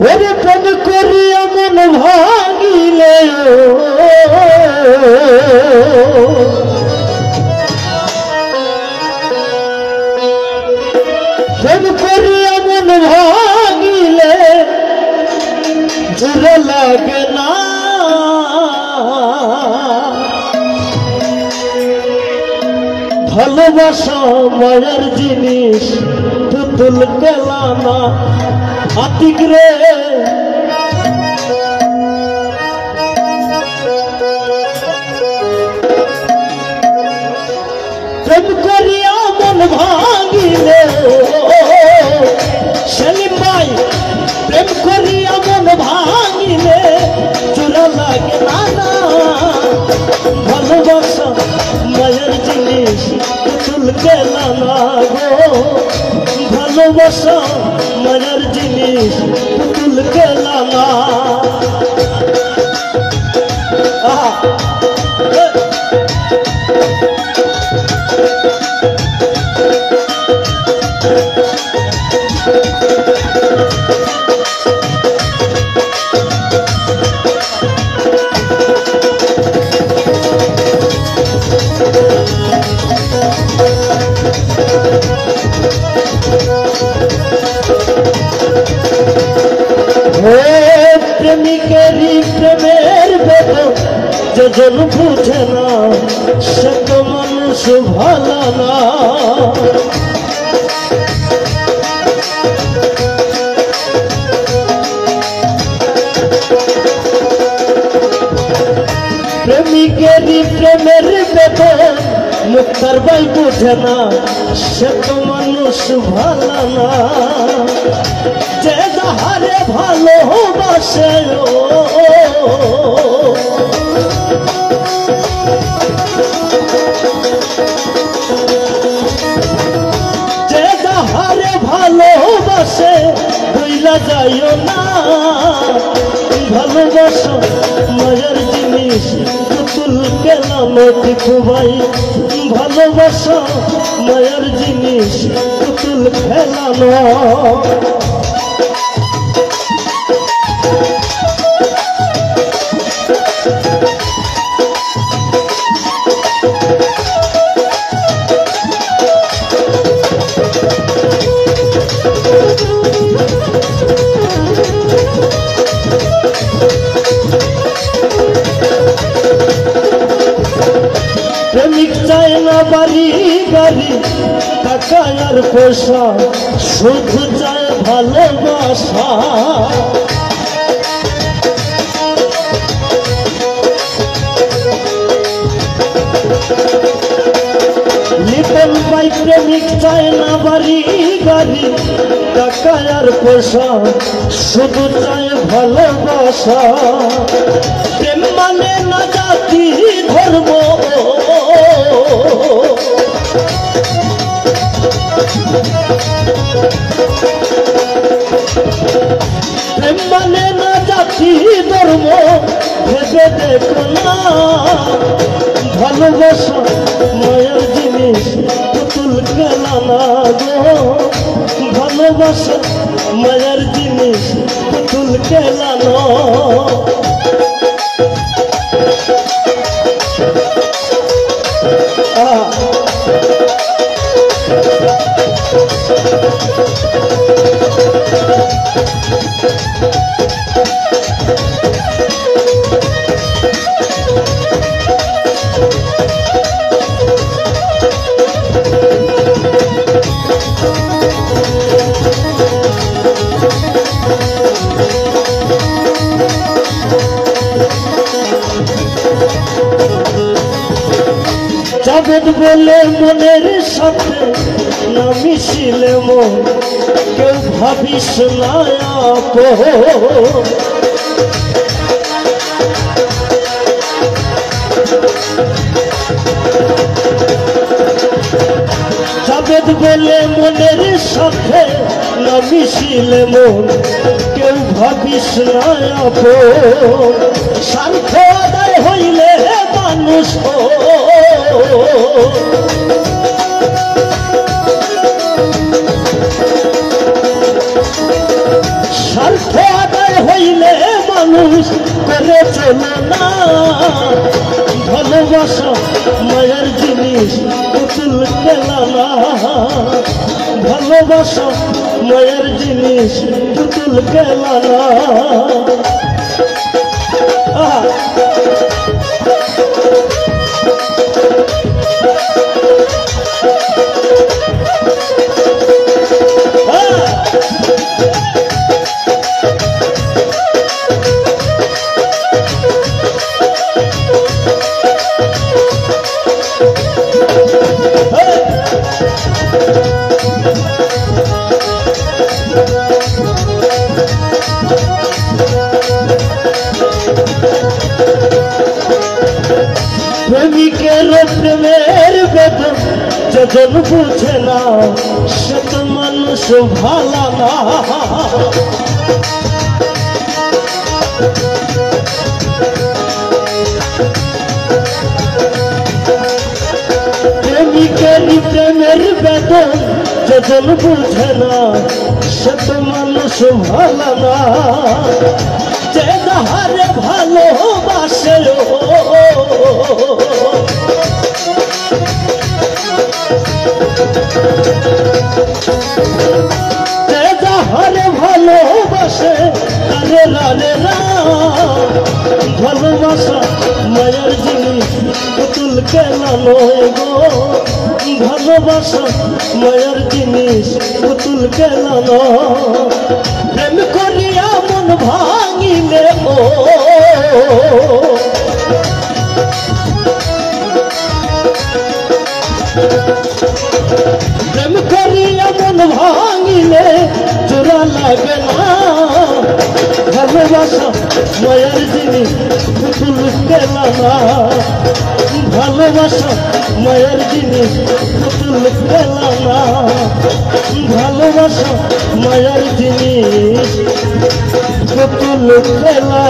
ওরে প্রেম করিয়া মন ভাঙিলে প্রেম করিয়া মন ভাঙিলে জোর লাগে না ভালোবাসা মায়ের জিনিস পুতুল খেলানা আতিক রে প্রেম করিয়া মন ভাঙিলে সেলিম ভাই প্রেম করিয়া মন ভাঙিলে চোরা লাগে না ভালোবাসা মায়ের জিনিস পুতুল খেলানা গো ভালোবাসা মায়ের জিনিস পুতুল খেলানা প্রেমিকেরই প্রেমের বেদনা যেজন বুঝে না সে তো মানুষ ভালো না প্রেমিকেরই প্রেমের বেদনা মুক্তার ভাই বুঝে না সে তো মানুষ ভালো না যে যাহারে ভালোবাসে যে যাহারে ভালোবাসে ভুইলা যাইও না ভালোবাসা মায়ের জিনিস পুতুল খেলানো টিপু ভাই ভালোবাসা মায়ের জিনিস পুতুল খেলানো প্রেমিক চায় না বাড়ি গাড়ি টাকা আর পয়সা শুধু চায় ভালোবাসা লিটন ভাই প্রেমিক চায় না বাড়ি গাড়ি টাকা আর পয়সা শুধু চায় ভালোবাসা প্রেম মানে না জাতি ধর্ম প্রেম মানে না জাতি ধর্ম ভেবে দেখো না ভালোবাসা মায়ের জিনিস পুতুল খেলানা গো ভালোবাসা মায়ের জিনিস পুতুল খেলানো জাবেদ বলে মনের সাথে না মিশিলে মন কেউ ভাবিস না আপন জাবেদ বলে মনের সাথে না মিশিলে মন কেউ ভাবিস না আপন স্বার্থ আদায় হইলে মানুষ স্বার্থ চাইলে মানুষ করে চলো না ভালোবাসা মায়ের জিনিস পুতুল খেলা না ভালোবাসা মায়ের জিনিস পুতুল খেলা না প্রেমিকের প্রেমের বেদন যখন বুঝে না সে তো মানুষ ভালো না প্রেমিকের প্রেমের বেদন যখন বুঝে না সে তো মানুষ ভালো না যে যাহারে ভালোবাসে যে যাহারে ভালোবাসে আরে রারে রা ভালোবাসা মায়ের জিনিস পুতুল খেলা নয় গো ভালোবাসা মায়ের জিনিস পুতুল খেলা নয় প্রেম করিয়া মন ভাঙিলে ও প্রেম করিয়া মন ভাঙিলে জোড়া লাগে না ভালোবাসা মায়ের জিনিস পুতুল খেলা না ভালোবাসা মায়ের জিনিস পুতুল খেলা না ভালোবাসা মায়ের জিনিস পুতুল খেলা